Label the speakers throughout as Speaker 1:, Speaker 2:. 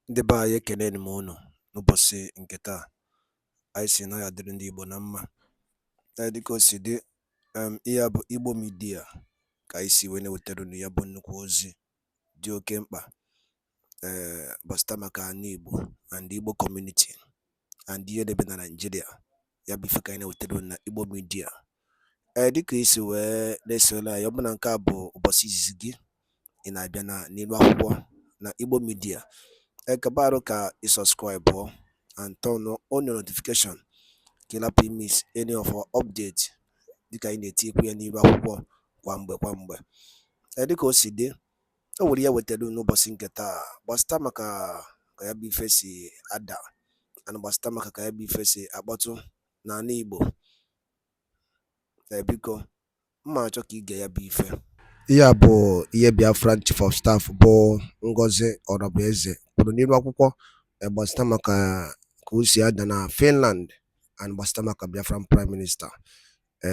Speaker 1: Ndị be anyị ekene m unu n'ụbọchị nke taa. Anyị si na ya dịrị ndị Igbo na mma. Dịka o si dị, ihe a bụ Igbo Media ka anyị si wee na-ewetara unu ya bụ nnukwu ozi dị oke mkpa gbasata maka ana Igbo and Igbo community and ihe debe na Nigeria. Ya bụ ife ka anyị na-ewetara unu na Igbo Media. Dịka isi wee na-esole anyị, ọ bụ na nke a bụ ụbọchị izizi gị ị na-abịa n'ilu akwụkwọ na Igbo Media. Ekpa ka you subscribe and turn on your notification ka you miss any of our updates dịka anyị na-etikwu ya n'iru akwụkwọ kwa mgbe. Dịka o si dị, o nwere ya wetara n'ụbọchị nke taa gbasata maka ka ya bụ ife si ada and gbasata maka ka ya bụ ife si akpọtụ n'ala Igbo. Biko mma achọ ka ige ya bụ ife. Ihe a bụ ihe Biafran Chief of Staff bụ Ngozi Orabueze kwuru n'iru akwụkwọ gbasata maka ka o si ada na Finland and gbasata maka Biafran Prime Minister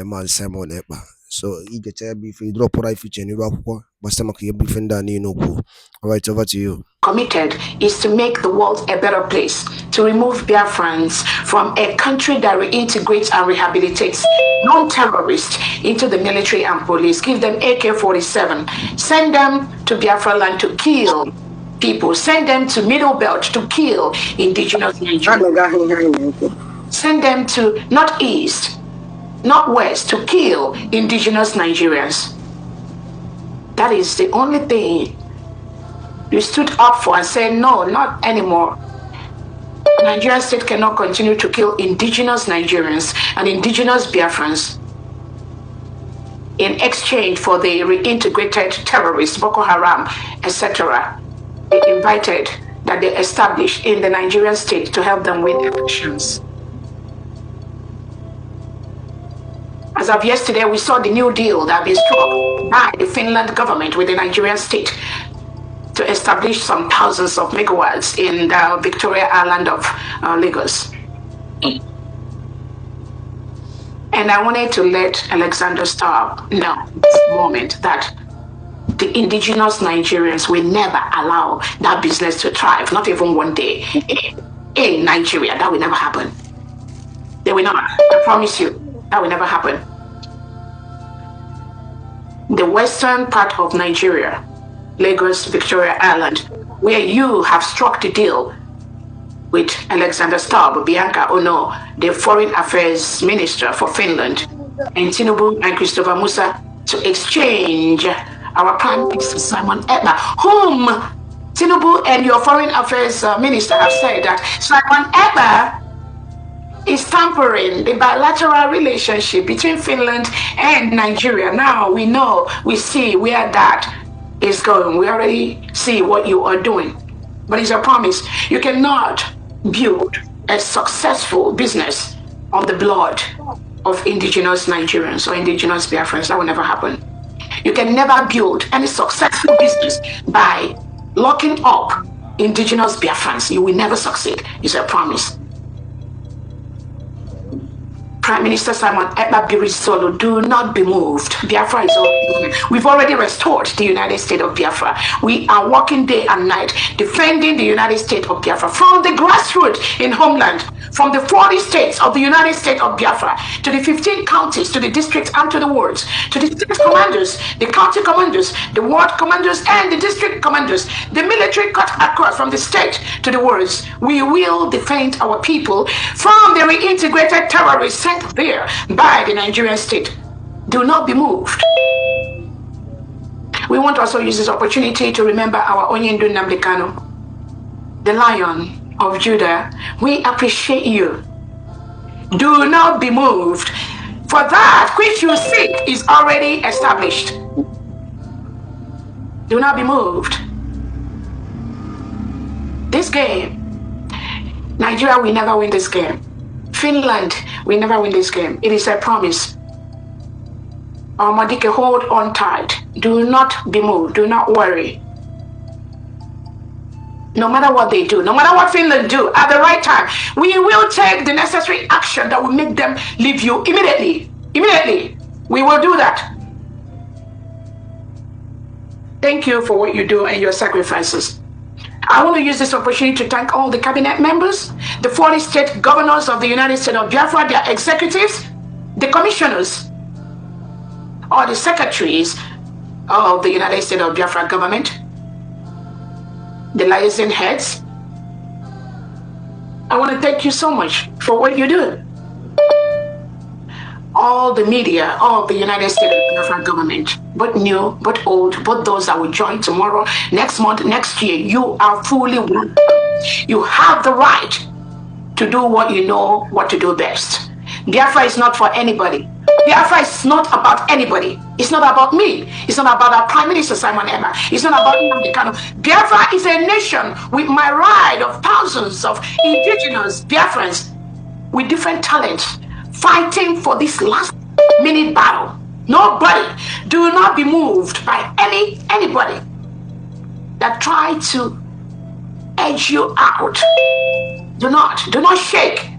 Speaker 1: Maazị Simon Ekpa. So igecha ya bụ ife idropụra ife iche n'iru akwụkwọ gbasata maka ihe bụ ife ndị a niile okwu. All right, over to you.
Speaker 2: Committed is to make the world a better place, to remove Biafrans from a country that reintegrates and rehabilitates non-terrorists into the military and police, give them AK-47, send them to Biafra land to kill people, send them to Middle Belt to kill indigenous Nigerians, send them to Northeast, Northwest to kill indigenous Nigerians. That is the only thing you stood up for and said, no, not anymore. Nigerian state cannot continue to kill indigenous Nigerians and indigenous Biafrans in exchange for the reintegrated terrorists, Boko Haram, etc. They invited that they established in the Nigerian state to help them win elections. As of yesterday, we saw the new deal that has been struck by the Finland government with the Nigerian state to establish some thousands of megawatts in the Victoria Island of Lagos. And I wanted to let Alexander Starr know this moment that the indigenous Nigerians will never allow that business to thrive, not even one day. In Nigeria, that will never happen. They will not. I promise you, that will never happen. The western part of Nigeria, Lagos, Victoria Island, where you have struck the deal with Alexander Stubb, Bianca Ono, the Foreign Affairs Minister for Finland, and Tinubu and Christopher Musa to exchange our Prime Minister Simon Ekpa, whom Tinubu and your Foreign Affairs Minister have said that Simon Ekpa is tampering the bilateral relationship between Finland and Nigeria. Now we know, we see where that is going. We already see what you are doing. But it's a promise. You cannot build a successful business on the blood of indigenous Nigerians or indigenous Biafrans. That will never happen. You can never build any successful business by locking up indigenous Biafrans. You will never succeed. It's a promise. Prime Minister Simon Ekpa Birisolo, do not be moved. Biafra is all. We've already restored the United States of Biafra. We are working day and night defending the United States of Biafra from the grassroots in homeland, from the 40 states of the United States of Biafra to the 15 counties, to the districts and to the wards, to the state commanders, the county commanders, the ward commanders and the district commanders, the military cut across from the state to the wards. We will defend our people from the reintegrated terrorists sent there by the Nigerian state. Do not be moved. We want to also use this opportunity to remember our NNAMDI, the Lion of Judah. We appreciate you. Do not be moved, for that which you seek is already established. Do not be moved. This game, Nigeria will never win this game. Finland will never win this game. It is a promise. Madike, hold on tight. Do not be moved. Do not worry. No matter what they do, no matter what Finland do, at the right time, we will take the necessary action that will make them leave you immediately. Immediately. We will do that. Thank you for what you do and your sacrifices. I want to use this opportunity to thank all the cabinet members, the 40 state governors of the United States of Biafra, their executives, the commissioners, or the secretaries of the United States of Biafra government, the liaison heads. I want to thank you so much for what you do. All the media of the United States of Biafra government, both new, both old, both those that will join tomorrow, next month, next year, you are fully welcome. You have the right to do what you know what to do best. Biafra is not for anybody. Biafra is not about anybody. It's not about me. It's not about our Prime Minister Simon Ekpa. It's not about NNAMDI Kanu. Biafra is a nation with my ride of thousands of indigenous Biafrans with different talents fighting for this last minute battle. Nobody, do not be moved by anybody that try to edge you out. Do not shake.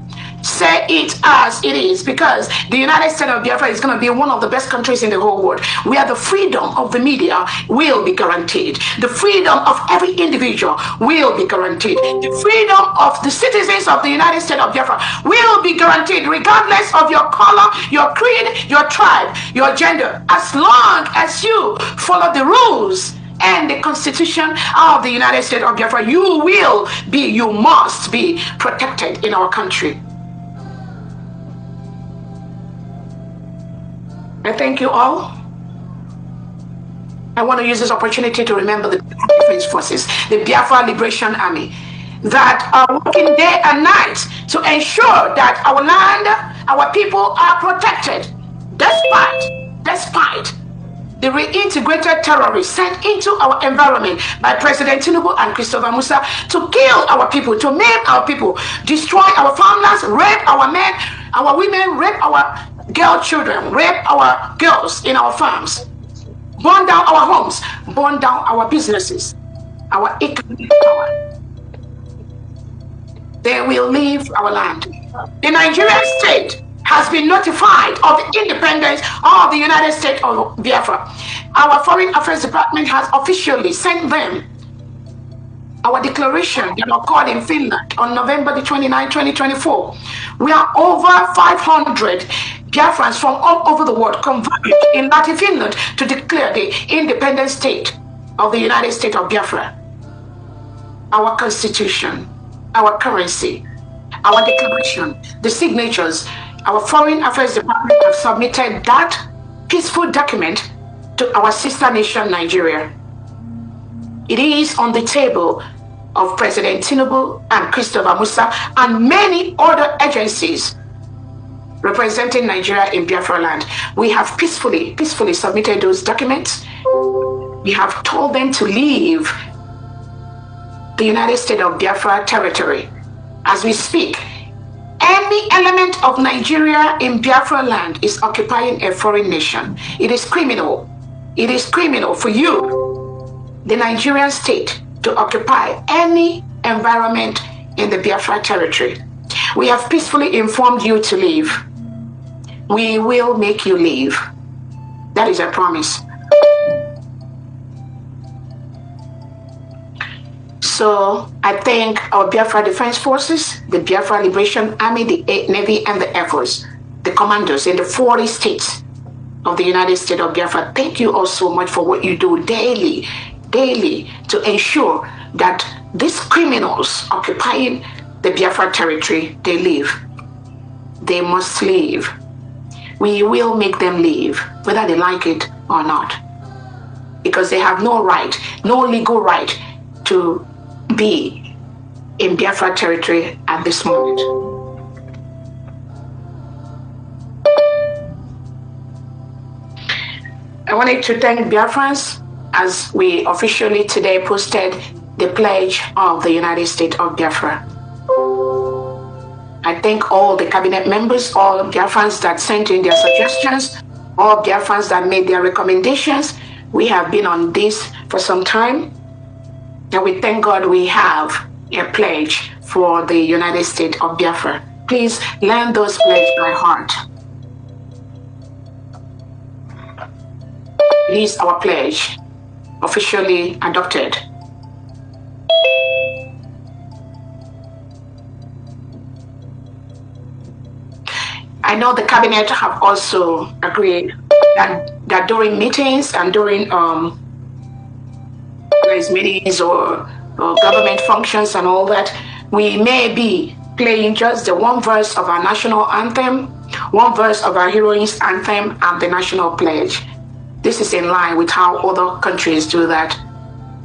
Speaker 2: Say it as it is, because the United States of Biafra is going to be one of the best countries in the whole world, where the freedom of the media will be guaranteed. The freedom of every individual will be guaranteed. The freedom of the citizens of the United States of Biafra will be guaranteed, regardless of your color, your creed, your tribe, your gender, as long as you follow the rules and the Constitution of the United States of Biafra. You must be protected in our country. I thank you all. I want to use this opportunity to remember the Defense Forces, the Biafra Liberation Army, that are working day and night to ensure that our land, our people are protected, despite the reintegrated terrorists sent into our environment by President Tinubu and Christopher Musa to kill our people, to maim our people, destroy our farmlands, rape our men, our women, rape our girl children, rape our girls in our farms, burn down our homes, burn down our businesses, our economic power. They will leave our land. The Nigerian state has been notified of the independence of the United States of Biafra. Our Foreign Affairs Department has officially sent them our declaration that occurred in Finland on November the 29th, 2024. We are over 500 Biafrans from all over the world converged in Latin Finland to declare the independent state of the United States of Biafra. Our constitution, our currency, our declaration, the signatures, our Foreign Affairs Department have submitted that peaceful document to our sister nation, Nigeria. It is on the table of President Tinubu and Christopher Musa and many other agencies representing Nigeria in Biafra land. We have peacefully submitted those documents. We have told them to leave the United States of Biafra territory. As we speak, any element of Nigeria in Biafra land is occupying a foreign nation. It is criminal. It is criminal for you, the Nigerian state, to occupy any environment in the Biafra territory. We have peacefully informed you to leave. We will make you leave. That is a promise. So I thank our Biafra Defense Forces, the Biafra Liberation Army, the Navy, and the Air Force, the commanders in the 40 states of the United States of Biafra. Thank you all so much for what you do daily to ensure that these criminals occupying the Biafra territory, they leave. They must leave. We will make them leave, whether they like it or not, because they have no right, no legal right to be in Biafra territory at this moment. I wanted to thank Biafrans as we officially today posted the pledge of the United States of Biafra. I thank all the cabinet members, all Biafrans that sent in their suggestions, all Biafrans that made their recommendations. We have been on this for some time, and we thank God we have a pledge for the United States of Biafra. Please learn those pledges by heart. It is our pledge, officially adopted. I know the cabinet have also agreed that during meetings and during meetings or government functions and all that, we may be playing just the one verse of our national anthem, one verse of our heroines anthem, and the national pledge. This is in line with how other countries do that.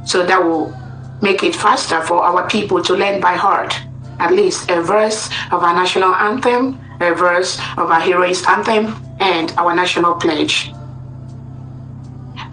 Speaker 2: So that will make it faster for our people to learn by heart at least a verse of our national anthem, a verse of our heroines anthem, and our national pledge.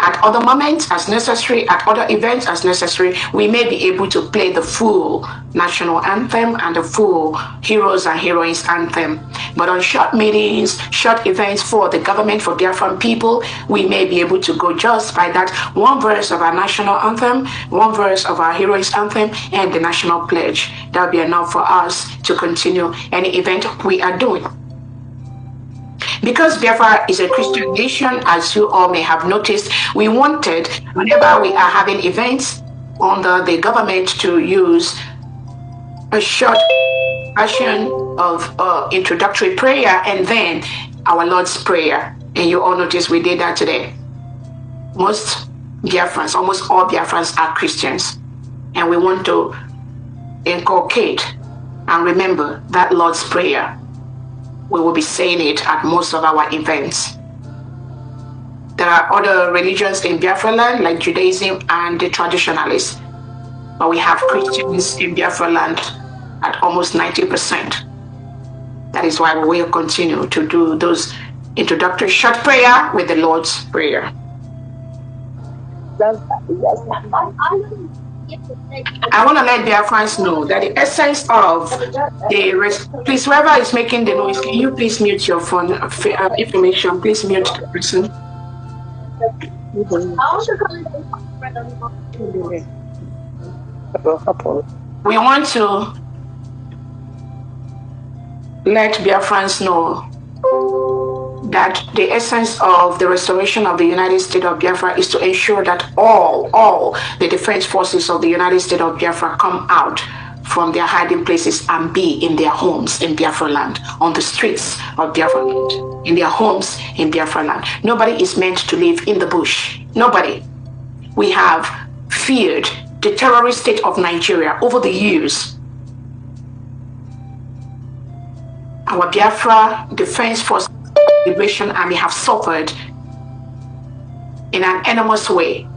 Speaker 2: At other moments as necessary, at other events as necessary, we may be able to play the full national anthem and the full heroes and heroines anthem. But on short meetings, short events for the government, for Biafran people, we may be able to go just by that one verse of our national anthem, one verse of our heroines anthem, and the national pledge. That will be enough for us to continue any event we are doing. Because Biafra is a Christian nation, as you all may have noticed, we wanted, whenever we are having events under the government, to use a short version of introductory prayer and then our Lord's Prayer. And you all notice we did that today. Most Biafrans, almost all Biafrans are Christians. And we want to inculcate and remember that Lord's Prayer. We will be saying it at most of our events. There are other religions in Biafra land, like Judaism and the traditionalists. But we have Christians in Biafra land at almost 90%. That is why we will continue to do those introductory short prayer with the Lord's Prayer. I want to let Biafrans know that the essence of the please, whoever is making the noise, can you please mute your phone information? Please mute the person. We want to let Biafrans know that the essence of the restoration of the United States of Biafra is to ensure that all the defense forces of the United States of Biafra come out from their hiding places and be in their homes in Biafra land, on the streets of Biafra land, in their homes in Biafra land. Nobody is meant to live in the bush. Nobody. We have feared the terrorist state of Nigeria over the years. Our Biafra Defense Force Liberation Army have suffered in an enormous way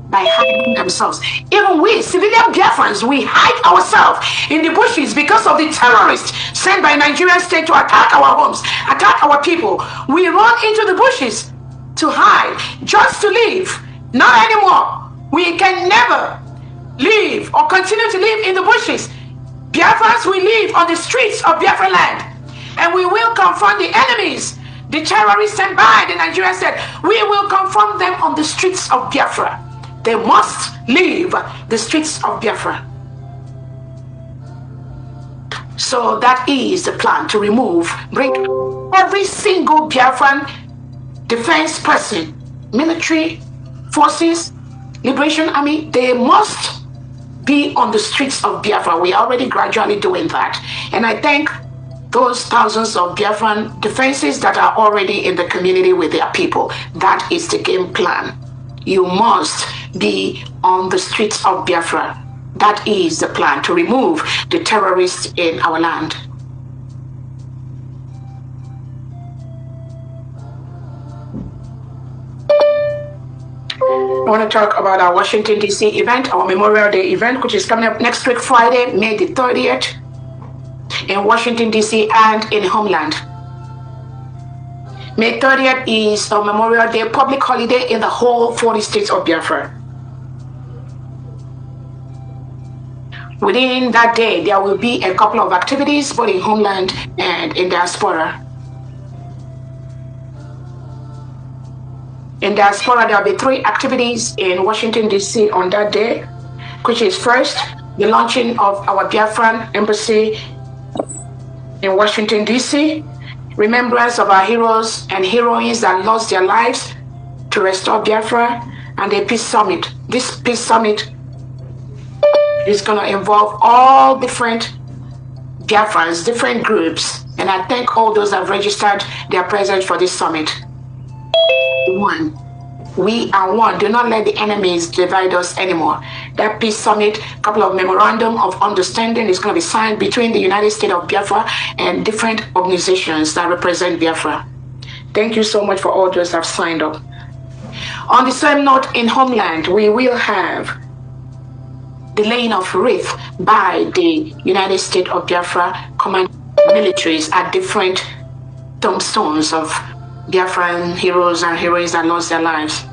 Speaker 2: by hiding themselves. Even we, civilian Biafrans, we hide ourselves in the bushes because of the terrorists sent by Nigerian state to attack our homes, attack our people. We run into the bushes to hide, just to live. Not anymore. We can never live or continue to live in the bushes. Biafrans, we live on the streets of Biafra land. And we will confront the enemies, the terrorists sent by the Nigerian state. We will confront them on the streets of Biafra. They must leave the streets of Biafra. So that is the plan, to bring every single Biafran defense person, military forces, Liberation Army, they must be on the streets of Biafra. We are already gradually doing that. And I thank those thousands of Biafran defenses that are already in the community with their people. That is the game plan. You must be on the streets of Biafra. That is the plan, to remove the terrorists in our land. I want to talk about our Washington, D.C. event, our Memorial Day event, which is coming up next week, Friday, May the 30th. In Washington, D.C. and in Homeland. May 30th is a Memorial Day public holiday in the whole 40 states of Biafra. Within that day, there will be a couple of activities, both in Homeland and in diaspora. In diaspora, there will be 3 activities in Washington, D.C. on that day, which is first, the launching of our Biafran embassy in Washington, D.C., remembrance of our heroes and heroines that lost their lives to restore Biafra, and a peace summit. This peace summit is going to involve all different Biafrans, different groups, And I thank all those that have registered their presence for this summit. 1. We are one. Do not let the enemies divide us anymore. That peace summit, a couple of memorandum of understanding is going to be signed between the United States of Biafra and different organizations that represent Biafra. Thank you so much for all those that have signed up. On the same note, in Homeland, we will have the laying of wreath by the United States of Biafra command militaries at different tombstones of Biafran heroes and heroines that lost their lives.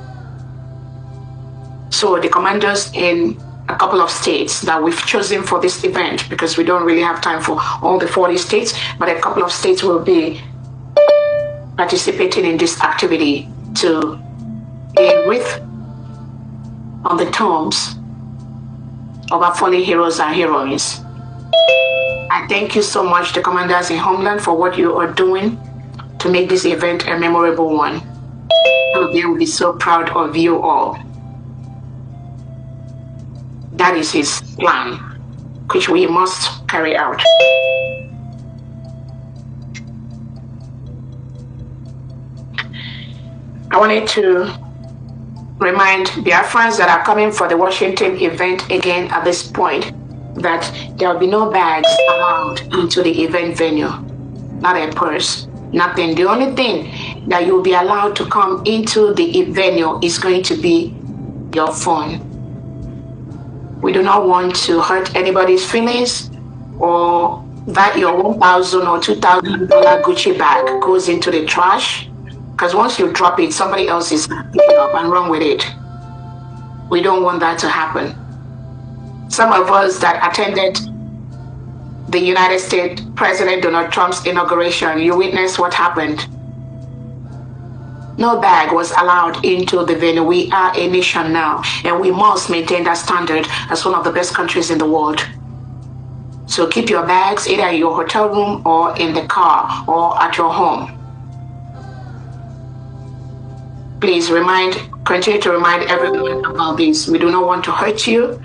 Speaker 2: So the commanders in a couple of states that we've chosen for this event, because we don't really have time for all the 40 states, but a couple of states will be participating in this activity to lay wreath on the tombs of our fallen heroes and heroines. I thank you so much, the commanders in Homeland, for what you are doing to make this event a memorable one. They will be so proud of you all. That is his plan, which we must carry out. I wanted to remind Biafrans that are coming for the Washington event again at this point that there will be no bags allowed into the event venue, not a purse, nothing. The only thing that you'll be allowed to come into the venue is going to be your phone. We do not want to hurt anybody's feelings, or that your $1,000 or $2,000 Gucci bag goes into the trash, because once you drop it, somebody else is picking up and run with it. We don't want that to happen. Some of us that attended the United States President Donald Trump's inauguration, you witnessed what happened. No bag was allowed into the venue. We are a nation now, and we must maintain that standard as one of the best countries in the world. So keep your bags either in your hotel room or in the car or at your home. Please continue to remind everyone about this. We do not want to hurt you.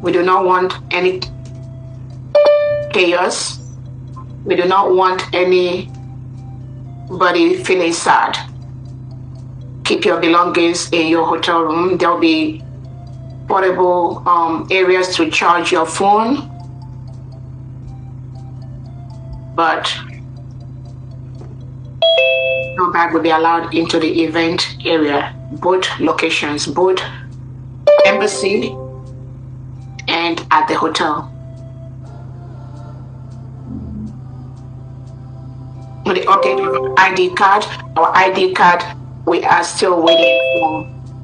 Speaker 2: We do not want any chaos. We do not want anybody feeling sad. Keep your belongings in your hotel room. There'll be portable areas to charge your phone. But no bag will be allowed into the event area, both locations, both embassy and at the hotel. With the update of our ID card, we are still waiting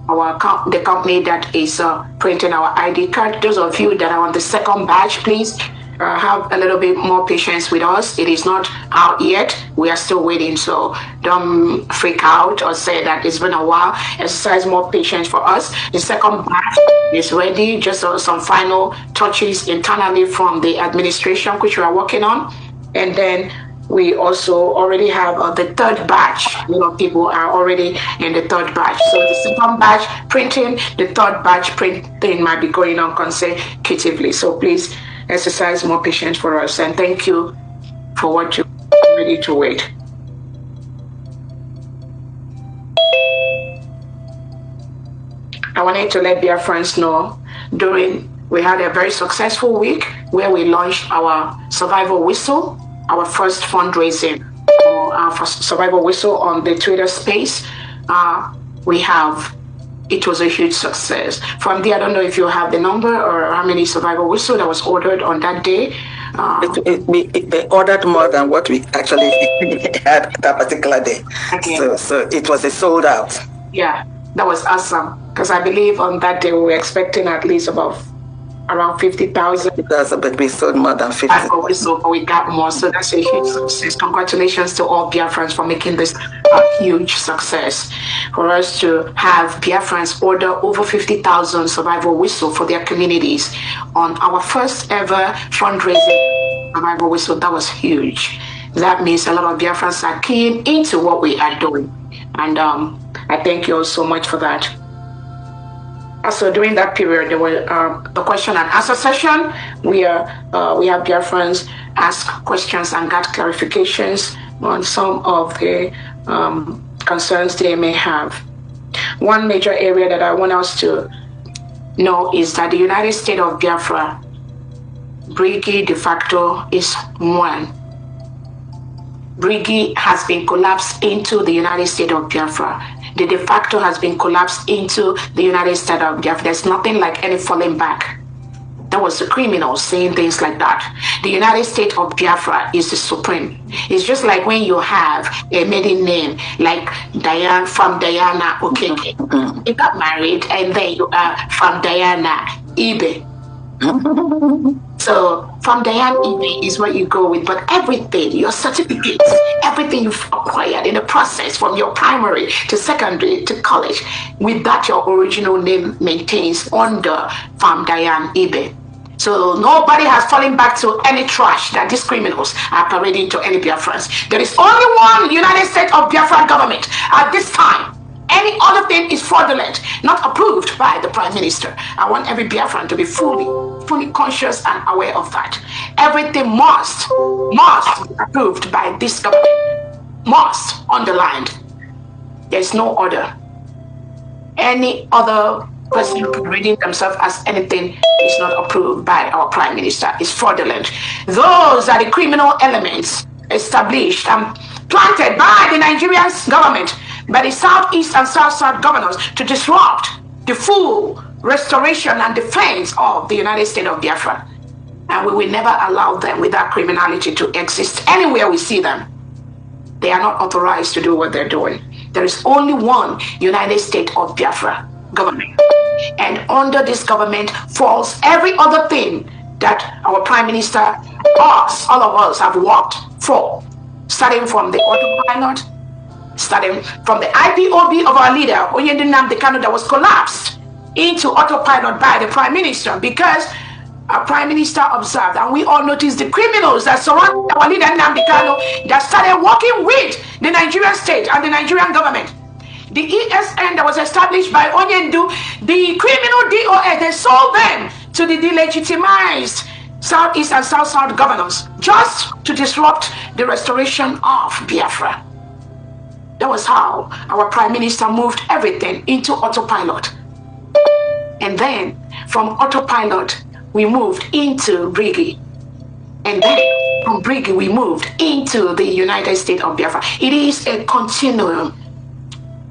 Speaker 2: for the company that is printing our ID card. Those of you that are on the second batch, please have a little bit more patience with us. It is not out yet. We are still waiting, so don't freak out or say that it's been a while. Exercise more patience for us. The second batch is ready, just some final touches internally from the administration, which we are working on. And then we also already have the third batch. People are already in the third batch. So the second batch printing, the third batch printing might be going on consecutively. So please exercise more patience for us, and thank you for what you're ready to wait. I wanted to let Biafrans know we had a very successful week where we launched our survival whistle, our first fundraising, our first survival whistle on the Twitter space. It was a huge success. From there, I don't know if you have the number or how many survival whistle that was ordered on that day.
Speaker 3: They ordered more than what we actually had that particular day. Okay. So it was a sold out.
Speaker 2: Yeah, that was awesome. Because I believe on that day we were expecting at least around 50,000.
Speaker 3: But we sold more than 50.
Speaker 2: But we got more, so that's a huge success. Congratulations to all Biafrans for making this a huge success. For us to have Biafrans order over 50,000 survival whistle for their communities on our first ever fundraising survival whistle, that was huge. That means a lot of Biafrans are keen into what we are doing. And I thank you all so much for that. Also, during that period, there were the question and answer session where we have Biafrans ask questions and got clarifications on some of the concerns they may have. One major area that I want us to know is that the United States of Biafra, Brigi de facto, is one. Brigi has been collapsed into the United States of Biafra. The de facto has been collapsed into the United States of Biafra. There's nothing like any falling back. That was the criminals saying things like that. The United States of Biafra is the supreme. It's just like when you have a maiden name like Diane from Diana Okeke. You got married and then you are from Diana Ibe. So from Diane Ibe is what you go with, but everything, your certificates, everything you've acquired in the process from your primary to secondary to college, with that your original name maintains under from Diane Ibe. So nobody has fallen back to any trash that these criminals are parading to any Biafrans. There is only one United States of Biafra government at this time. Any other thing is fraudulent, not approved by the Prime Minister. I want every Biafran to be fully conscious and aware of that. Everything must be approved by this government. Must, underlined. There's no order. Any other person reading themselves as anything is not approved by our Prime Minister. It's fraudulent. Those are the criminal elements established and planted by the Nigerian government, by the Southeast and South governors, to disrupt the full restoration and defense of the United States of Biafra. And we will never allow them with that criminality to exist anywhere we see them. They are not authorized to do what they're doing. There is only one United States of Biafra government. And under this government falls every other thing that our Prime Minister, us, all of us have worked for, starting from the autopilot, starting from the IGBO of our leader, NNAMDI that was collapsed into autopilot by the Prime Minister, because our Prime Minister observed, and we all noticed the criminals that surround our leader NNAMDI that started working with the Nigerian state and the Nigerian government. The ESN that was established by Onyendu, the criminal DOS, they sold them to the delegitimized Southeast and South governors just to disrupt the restoration of Biafra. That was how our Prime Minister moved everything into autopilot. And then from autopilot, we moved into Brigi. And then from Brigi, we moved into the United States of Biafra. It is a continuum.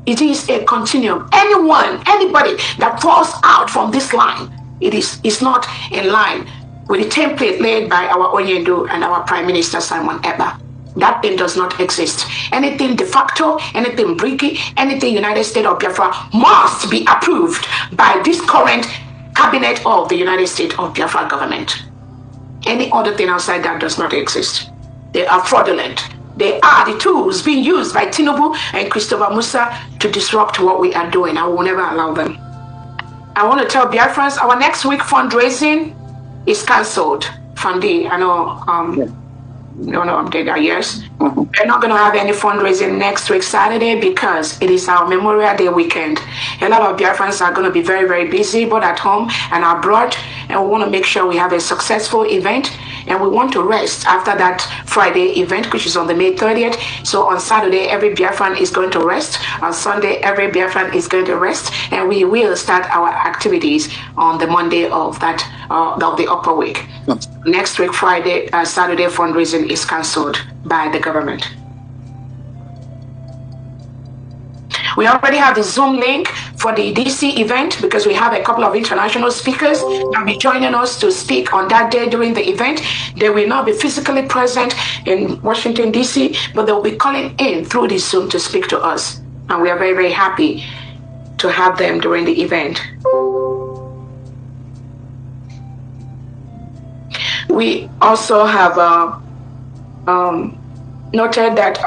Speaker 2: It is a continuum. Anybody that falls out from this line, it's not in line with the template laid by our Onyendu and our Prime Minister Simon Ekpa. That thing does not exist. Anything de facto, anything Brigi, anything United States of Biafra must be approved by this current cabinet of the United States of Biafra government. Any other thing outside that does not exist. They are fraudulent. They are the tools being used by Tinubu and Christopher Musa to disrupt what we are doing. I will never allow them. I want to tell Biafrans, our next week fundraising is cancelled. Fundi, I know, no update that, yes. We're not going to have any fundraising next week, Saturday, because it is our Memorial Day weekend. A lot of Biafrans are going to be very, very busy, both at home and abroad. And we want to make sure we have a successful event. And we want to rest after that Friday event, which is on the May 30th. So on Saturday, every Biafran is going to rest. On Sunday, every Biafran is going to rest. And we will start our activities on the Monday of that of the upper week. Next week, Friday, Saturday fundraising is cancelled by the government. We already have the Zoom link for the DC event because we have a couple of international speakers that will be joining us to speak on that day during the event. They will not be physically present in Washington, DC, but they will be calling in through the Zoom to speak to us. And we are very, very happy to have them during the event. We also have noted that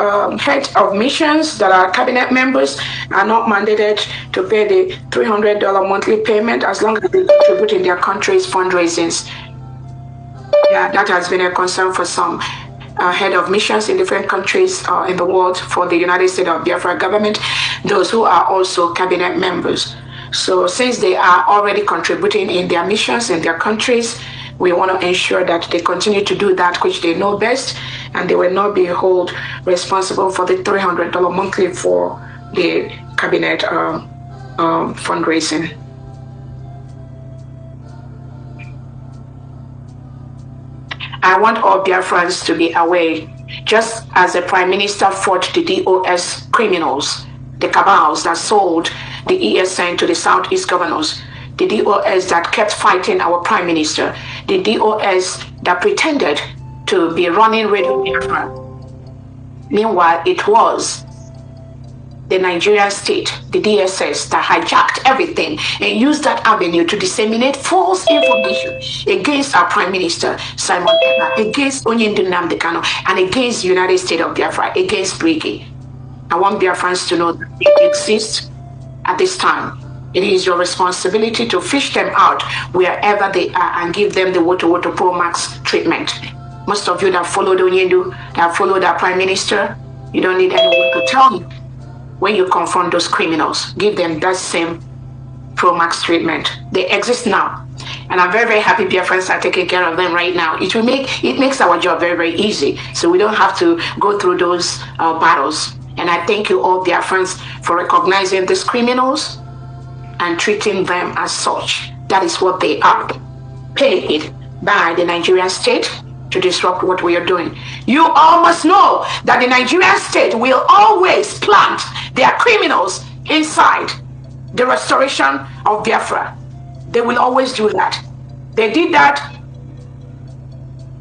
Speaker 2: heads of missions that are cabinet members are not mandated to pay the $300 monthly payment as long as they contribute in their country's fundraisings. Yeah, that has been a concern for some head of missions in different countries in the world for the United States of Biafra government, those who are also cabinet members. So since they are already contributing in their missions in their countries, we want to ensure that they continue to do that which they know best, and they will not be held responsible for the $300 monthly for the cabinet fundraising. I want all Biafrans to be aware, just as the Prime Minister fought the DOS criminals, the cabals that sold the ESN to the Southeast governors, the DOS that kept fighting our Prime Minister, the DOS that pretended to be running Radio Biafra. Meanwhile, it was the Nigerian state, the DSS, that hijacked everything and used that avenue to disseminate false information against our Prime Minister, Simon Ekpa, against NNAMDI, and against the United States of Biafra, against Brigade. I want Biafrans to know that they exist at this time. It is your responsibility to fish them out wherever they are and give them the Woto Pro Max treatment. Most of you that followed Onyendu, that followed our Prime Minister, you don't need anyone to tell you. When you confront those criminals, give them that same Pro Max treatment. They exist now. And I'm very, very happy Biafrans are taking care of them right now. It makes our job very, very easy. So we don't have to go through those battles. And I thank you all Biafrans for recognizing these criminals and treating them as such. That is what they are. Paid by the Nigerian state to disrupt what we are doing. You all must know that the Nigerian state will always plant their criminals inside the restoration of Biafra. They will always do that. They did that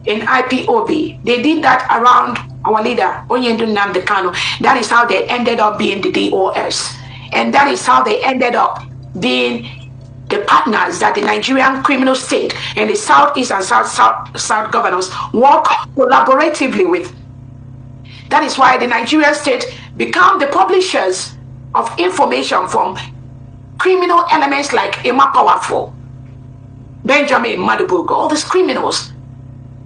Speaker 2: in IPOB. They did that around our leader, NNAMDI. That is how they ended up being the DOS. And that is how they ended up being the partners that the Nigerian criminal state and the Southeast and South governors work collaboratively with. That is why the Nigerian state become the publishers of information from criminal elements like Emma Powerful, Benjamin Madubugo, all these criminals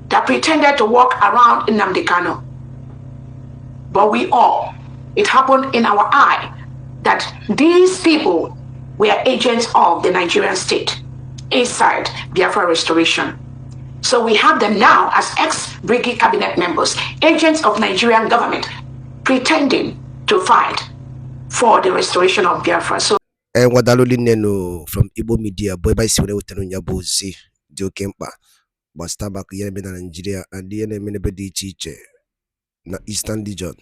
Speaker 2: that pretended to walk around in Nnamdi Kanu. But it happened in our eye that these people were agents of the Nigerian state inside Biafra restoration. So we have them now as ex-Brigade cabinet members, agents of Nigerian government, pretending to fight for the restoration of Biafra. So
Speaker 1: Wadaloli Neno from Igbo Media, boy by Sune Utanunyabu Z, Dio Kempa, Bastabak Yemen Nigeria, and the NNAMDI teacher, na Eastern Region,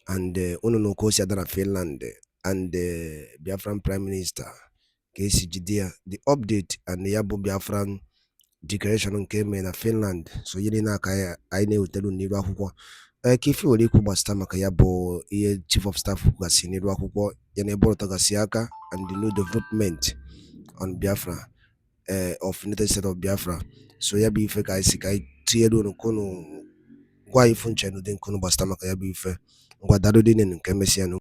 Speaker 1: and Ununo Kosia Dana Finland, and the Biafran Prime Minister, KCGD, the update, and the Yabo Biafran declaration came in Finland. So Yelina Kaya, I know Telu Niwa Huko. Kifi Oliku Bastama Kayabo, Chief of Staff Hukasi Niwa Huko, Yanebo Tagasiaka, and the new development on Biafra, of United States of Biafra. So Yabi Feka Isikai, Tiedo no Kono, Why Funchen, then Kono Bastama Kayabi Fe, Guadadodin and Kemesiano.